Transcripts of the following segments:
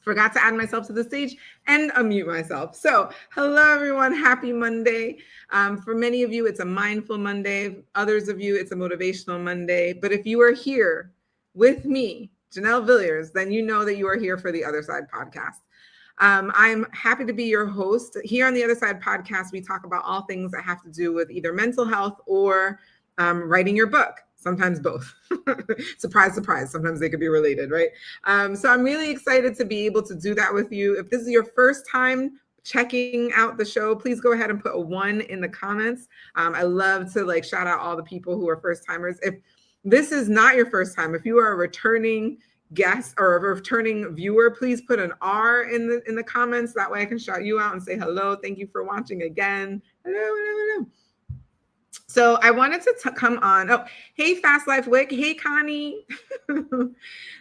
Forgot to add myself to the stage and unmute myself. So, hello everyone. Happy Monday. For many of you, it's a mindful Monday. Others of you, it's a motivational Monday. But if you are here with me, Janelle Villiers, then you know that you are here for the Other Side podcast. I'm happy to be your host. Here on the Other Side podcast, we talk about all things that have to do with either mental health or writing your book. Sometimes both. Surprise, surprise. Sometimes they could be related, right? So I'm really excited to be able to do that with you. If this is your first time checking out the show, please go ahead and put a 1 in the comments. I love to shout out all the people who are first timers. If this is not your first time, if you are a returning guest or a returning viewer, please put an R in the comments. That way I can shout you out and say hello. Thank you for watching again. Hello, hello, hello. So I wanted to come on. Oh, hey, Fast Life Wick. Hey, Connie.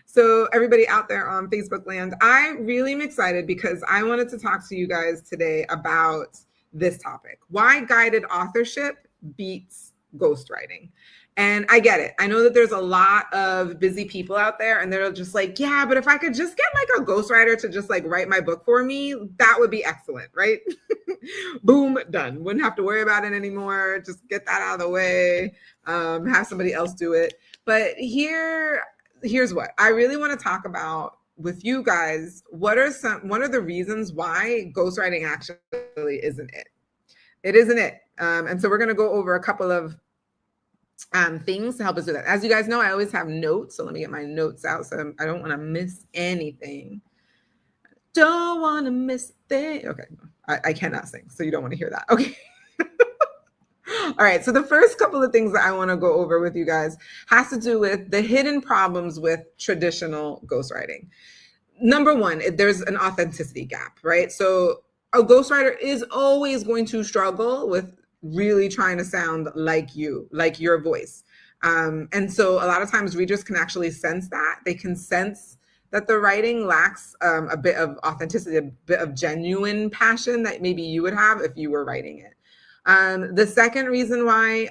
So everybody out there on Facebook land, I really am excited because I wanted to talk to you guys today about this topic. Why guided authorship beats ghostwriting. And I get it. I know that there's a lot of busy people out there and they're just like, yeah, but if I could just get a ghostwriter to just write my book for me, that would be excellent, right? Boom, done. Wouldn't have to worry about it anymore. Just get that out of the way. Have somebody else do it. But here's what I really want to talk about with you guys. What are the reasons why ghostwriting actually isn't it? It isn't it. And so we're going to go over a couple of things to help us do that. As you guys know, I always have notes. So let me get my notes out so I don't want to miss anything. Don't want to miss things. Okay. I cannot sing, so you don't want to hear that. Okay. All right. So the first couple of things that I want to go over with you guys has to do with the hidden problems with traditional ghostwriting. Number one, there's an authenticity gap, right? So a ghostwriter is always going to struggle with really trying to sound like you, like your voice. And so a lot of times readers can actually sense that. They can sense that the writing lacks a bit of authenticity, a bit of genuine passion that maybe you would have if you were writing it. The second reason why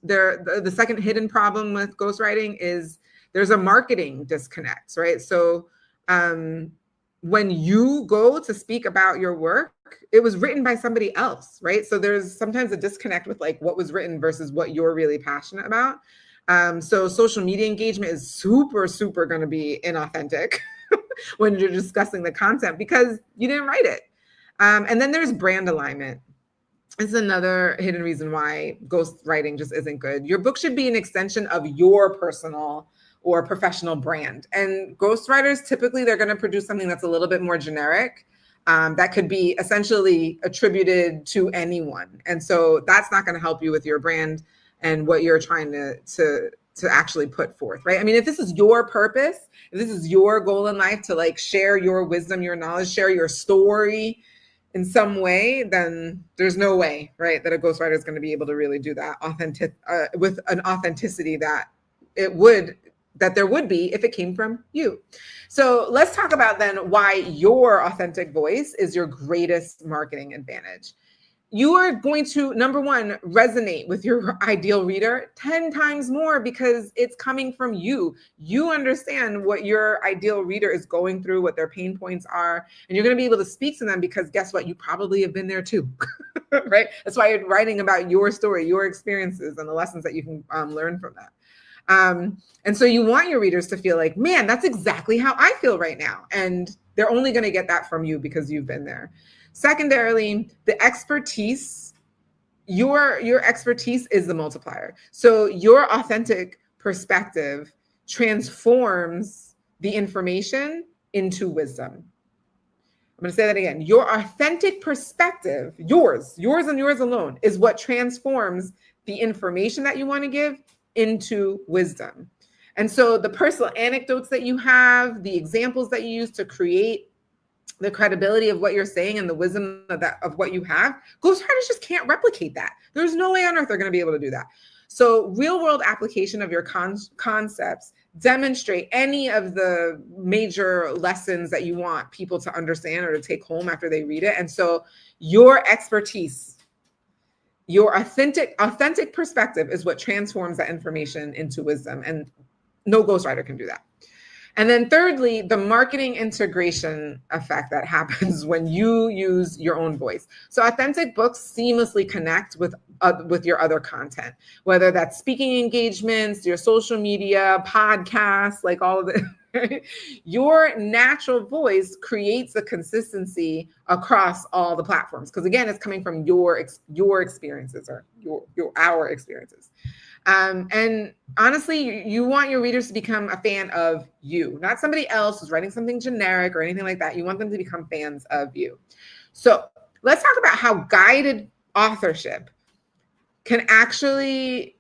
the second hidden problem with ghostwriting is there's a marketing disconnect, right? So when you go to speak about your work, it was written by somebody else, right? So there's sometimes a disconnect with what was written versus what you're really passionate about. So social media engagement is super, super going to be inauthentic when you're discussing the content because you didn't write it. And then there's brand alignment. It's another hidden reason why ghostwriting just isn't good. Your book should be an extension of your personal or professional brand. And ghostwriters, typically, they're going to produce something that's a little bit more generic. That could be essentially attributed to anyone. And so that's not going to help you with your brand and what you're trying to actually put forth, right? I mean, if this is your purpose, if this is your goal in life to share your wisdom, your knowledge, share your story in some way, then there's no way, right, that a ghostwriter is going to be able to really do that with an authenticity that there would be if it came from you. So let's talk about then why your authentic voice is your greatest marketing advantage. You are going to, number one, resonate with your ideal reader 10 times more because it's coming from you. You understand what your ideal reader is going through, what their pain points are, and you're going to be able to speak to them because guess what? You probably have been there too, right? That's why you're writing about your story, your experiences, and the lessons that you can learn from that. And so you want your readers to feel like, man, that's exactly how I feel right now. And they're only going to get that from you because you've been there. Secondarily, the expertise, your expertise is the multiplier. So your authentic perspective transforms the information into wisdom. I'm going to say that again. Your authentic perspective, yours and yours alone, is what transforms the information that you want to give into wisdom. And so the personal anecdotes that you have, the examples that you use to create the credibility of what you're saying and the wisdom of what you have, ghostwriters just can't replicate that. There's no way on earth they're going to be able to do that. So real world application of your concepts demonstrate any of the major lessons that you want people to understand or to take home after they read it. And so your expertise, your authentic perspective is what transforms that information into wisdom. And no ghostwriter can do that. And then thirdly, the marketing integration effect that happens when you use your own voice. So authentic books seamlessly connect with your other content, whether that's speaking engagements, your social media, podcasts, like all of it. Your natural voice creates a consistency across all the platforms, because again, it's coming from your experiences, or our experiences. And honestly, you want your readers to become a fan of you, not somebody else who's writing something generic or anything like that. You want them to become fans of you. So let's talk about how guided authorship can actually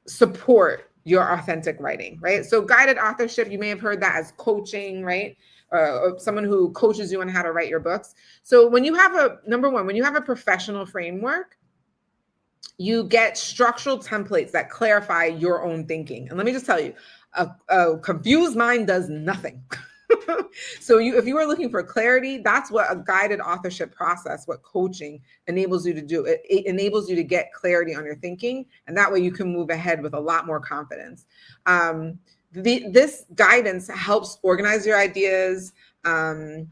support your authentic writing, right? So guided authorship, you may have heard that as coaching, right? Or someone who coaches you on how to write your books. So when you have number one, when you have a professional framework, you get structural templates that clarify your own thinking. And let me just tell you, a confused mind does nothing. So if you are looking for clarity, that's what a guided authorship process, what coaching enables you to do. It enables you to get clarity on your thinking, and that way you can move ahead with a lot more confidence. This guidance helps organize your ideas, and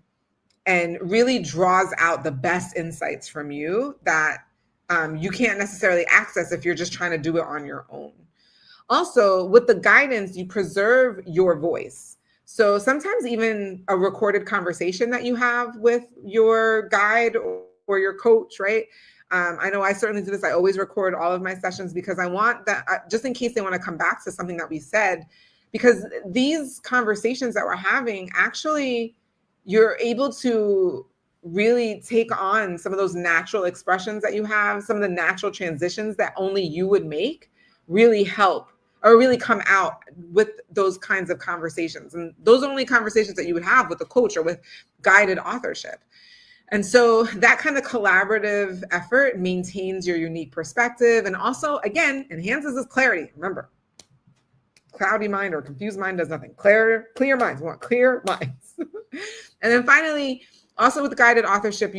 really draws out the best insights from you that you can't necessarily access if you're just trying to do it on your own. Also, with the guidance, you preserve your voice. So sometimes even a recorded conversation that you have with your guide or your coach, right? I know I certainly do this. I always record all of my sessions because I want that, just in case they want to come back to something that we said, because these conversations that we're having, actually, you're able to really take on some of those natural expressions that you have, some of the natural transitions that only you would make, really help or really come out with those kinds of conversations. And those are only conversations that you would have with a coach or with guided authorship. And so that kind of collaborative effort maintains your unique perspective, and also, again, enhances this clarity. Remember, cloudy mind or confused mind does nothing. Clear minds. We want clear minds. And then finally, also with guided authorship,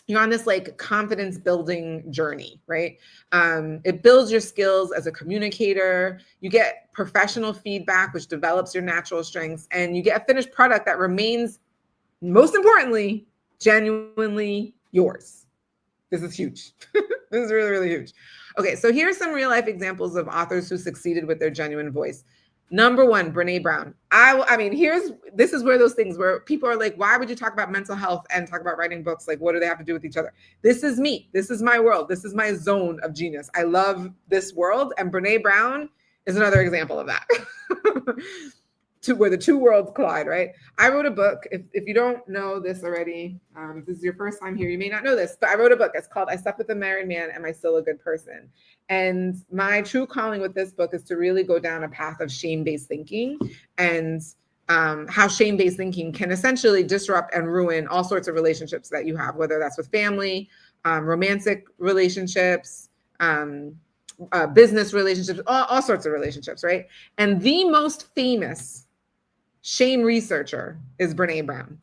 you're on this like confidence building journey, right? It builds your skills as a communicator. You get professional feedback, which develops your natural strengths, and you get a finished product that remains, most importantly, genuinely yours. This is huge. This is really, really huge. Okay, so here's some real life examples of authors who succeeded with their genuine voice. Number one, Brene Brown. I mean, this is where those things where people are like, why would you talk about mental health and talk about writing books? Like, what do they have to do with each other? This is me. This is my world. This is my zone of genius. I love this world. And Brene Brown is another example of that. Where the two worlds collide, right? I wrote a book. If you don't know this already, if this is your first time here, you may not know this, but I wrote a book. It's called I Slept with a Married Man. Am I Still a Good Person? And my true calling with this book is to really go down a path of shame-based thinking, and how shame-based thinking can essentially disrupt and ruin all sorts of relationships that you have, whether that's with family, romantic relationships, business relationships, all sorts of relationships, right? And the most famous shame researcher is Brene Brown.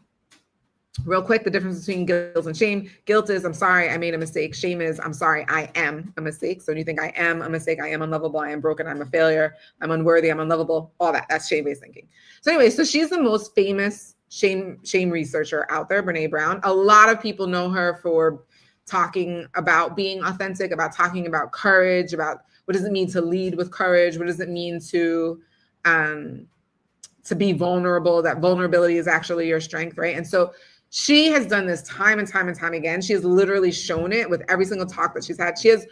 Real quick, the difference between guilt and shame. Guilt is, I'm sorry, I made a mistake. Shame is, I'm sorry, I am a mistake. So when you think I am a mistake, I am unlovable, I am broken, I'm a failure, I'm unworthy, I'm unlovable, all that. That's shame-based thinking. So anyway, so she's the most famous shame researcher out there, Brene Brown. A lot of people know her for talking about being authentic, about talking about courage, about what does it mean to lead with courage? What does it mean to be vulnerable, that vulnerability is actually your strength, right? And so she has done this time and time and time again. She has literally shown it with every single talk that she's had. She has,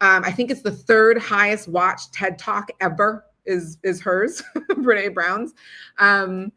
I think it's the third highest watched TED Talk ever is hers, Brene Brown's. And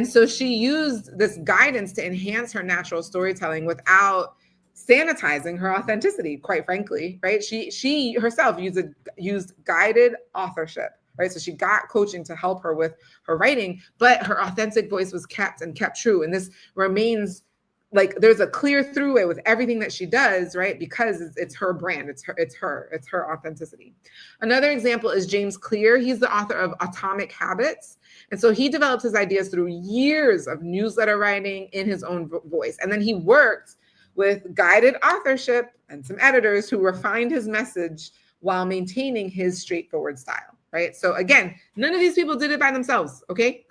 so she used this guidance to enhance her natural storytelling without sanitizing her authenticity, quite frankly, right? She herself used guided authorship, right? So she got coaching to help her with her writing, but her authentic voice was kept true. And this remains, like, there's a clear throughway with everything that she does, right? Because it's her brand, it's her authenticity. Another example is James Clear. He's the author of Atomic Habits. And so he developed his ideas through years of newsletter writing in his own voice. And then he worked with guided authorship and some editors who refined his message while maintaining his straightforward style. right? So again, none of these people did it by themselves, okay?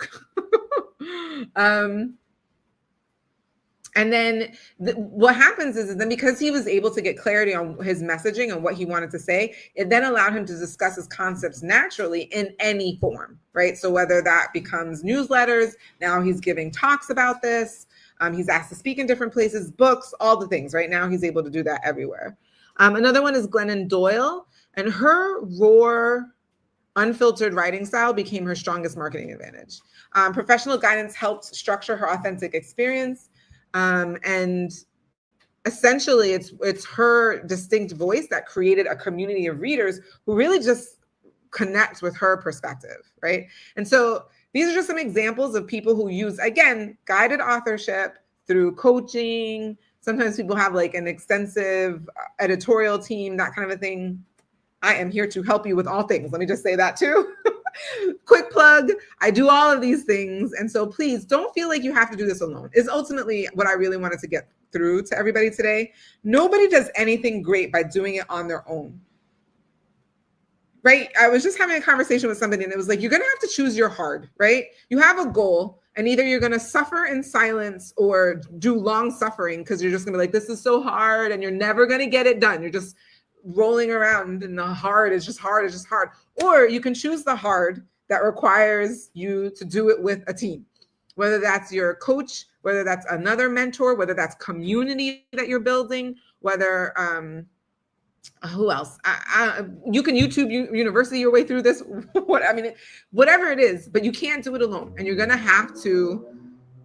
And then what happens is then because he was able to get clarity on his messaging and what he wanted to say, it then allowed him to discuss his concepts naturally in any form, right? So whether that becomes newsletters, now he's giving talks about this, he's asked to speak in different places, books, all the things. Right now he's able to do that everywhere. Another one is Glennon Doyle, and her raw, unfiltered writing style became her strongest marketing advantage. Professional guidance helped structure her authentic experience. And essentially it's her distinct voice that created a community of readers who really just connect with her perspective, right? And so these are just some examples of people who use, again, guided authorship through coaching. Sometimes people have like an extensive editorial team, that kind of a thing. I am here to help you with all things. Let me just say that too. Quick plug, I do all of these things. And so please don't feel like you have to do this alone. Is ultimately what I really wanted to get through to everybody today. Nobody does anything great by doing it on their own. Right? I was just having a conversation with somebody and it was like, you're going to have to choose your hard, right? You have a goal and either you're going to suffer in silence or do long suffering because you're just going to be like, this is so hard and you're never going to get it done. You're just rolling around and the hard is just hard, it's just hard. Or you can choose the hard that requires you to do it with a team, whether that's your coach, whether that's another mentor, whether that's community that you're building, whether, who else? You can YouTube University your way through this, whatever it is, but you can't do it alone. And you're going to have to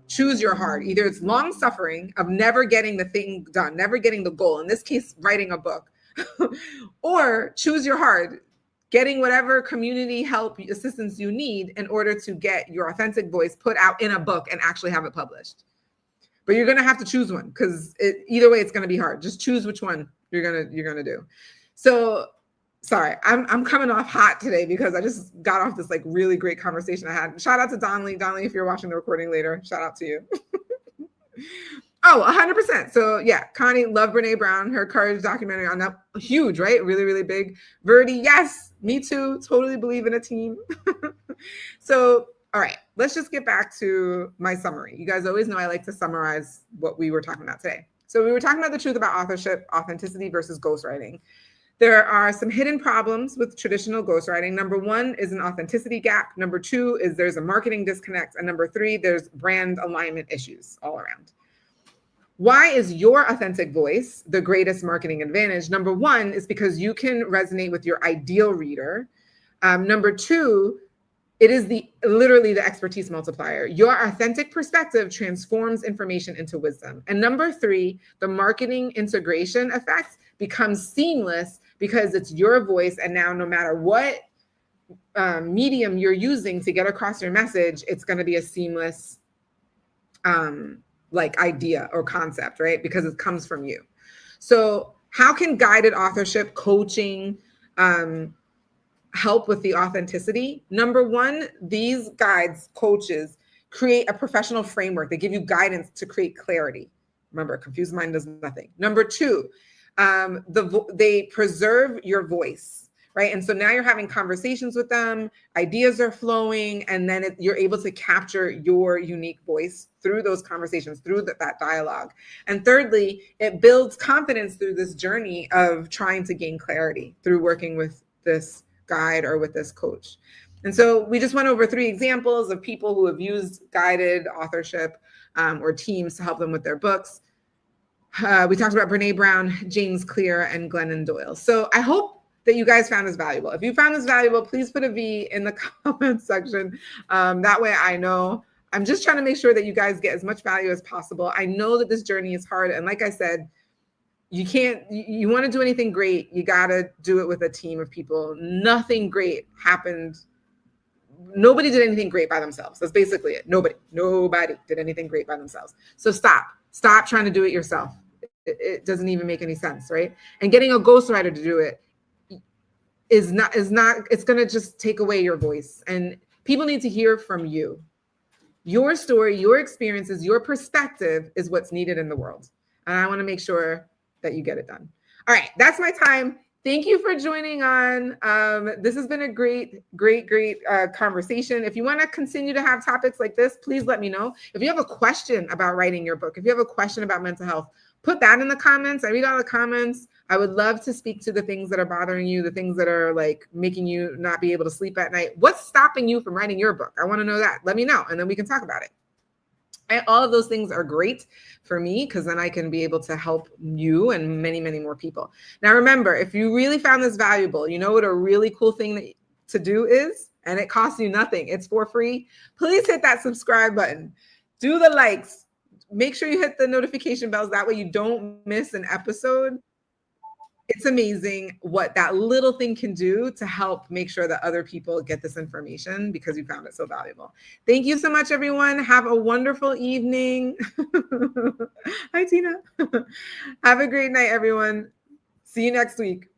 choose your hard. Either it's long suffering of never getting the thing done, never getting the goal, in this case, writing a book, or choose your hard, getting whatever community help, assistance you need in order to get your authentic voice put out in a book and actually have it published. But you're going to have to choose one because either way, it's going to be hard. Just choose which one you're going to do. So sorry, I'm coming off hot today because I just got off this like really great conversation I had. Shout out to Donnelly. Donnelly, if you're watching the recording later, shout out to you. Oh, 100%. So yeah, Connie, love Brene Brown, her courage documentary on that. Huge, right? Really, really big. Verdi, yes, me too. Totally believe in a team. So, all right, let's just get back to my summary. You guys always know I like to summarize what we were talking about today. So we were talking about the truth about authorship, authenticity versus ghostwriting. There are some hidden problems with traditional ghostwriting. Number one is an authenticity gap. Number two is there's a marketing disconnect. And number three, there's brand alignment issues all around. Why is your authentic voice the greatest marketing advantage? Number one is because you can resonate with your ideal reader. Number two, it is literally the expertise multiplier. Your authentic perspective transforms information into wisdom. And number three, the marketing integration effect becomes seamless because it's your voice. And now no matter what medium you're using to get across your message, it's going to be a seamless like idea or concept, right? Because it comes from you. So how can guided authorship, coaching, help with the authenticity? Number one, these guides, coaches, create a professional framework. They give you guidance to create clarity. Remember, a confused mind does nothing. Number two, they preserve your voice, right? And so now you're having conversations with them, ideas are flowing, and then you're able to capture your unique voice through those conversations, through that dialogue. And thirdly, it builds confidence through this journey of trying to gain clarity through working with this guide or with this coach. And so we just went over 3 examples of people who have used guided authorship or teams to help them with their books. We talked about Brene Brown, James Clear, and Glennon Doyle. So I hope that you guys found this valuable. If you found this valuable, please put a V in the comments section. That way I know. I'm just trying to make sure that you guys get as much value as possible. I know that this journey is hard. And like I said, you want to do anything great, you got to do it with a team of people. Nothing great happened. Nobody did anything great by themselves. That's basically it. Nobody did anything great by themselves. So stop trying to do it yourself. It doesn't even make any sense, right? And getting a ghostwriter to do it is not, it's going to just take away your voice. And people need to hear from you. Your story, your experiences, your perspective is what's needed in the world. And I want to make sure that you get it done. All right, that's my time. Thank you for joining on. This has been a great conversation. If you want to continue to have topics like this, please let me know. If you have a question about writing your book, if you have a question about mental health, put that in the comments. I read all the comments. I would love to speak to the things that are bothering you, the things that are like making you not be able to sleep at night. What's stopping you from writing your book? I want to know that. Let me know, and then we can talk about it. And all of those things are great for me because then I can be able to help you and many, many more people. Now, remember, if you really found this valuable, you know what a really cool thing to do is, and it costs you nothing. It's for free. Please hit that subscribe button. Do the likes. Make sure you hit the notification bells. That way you don't miss an episode. It's amazing what that little thing can do to help make sure that other people get this information because you found it so valuable. Thank you so much, everyone. Have a wonderful evening. Hi, Tina. Have a great night, everyone. See you next week.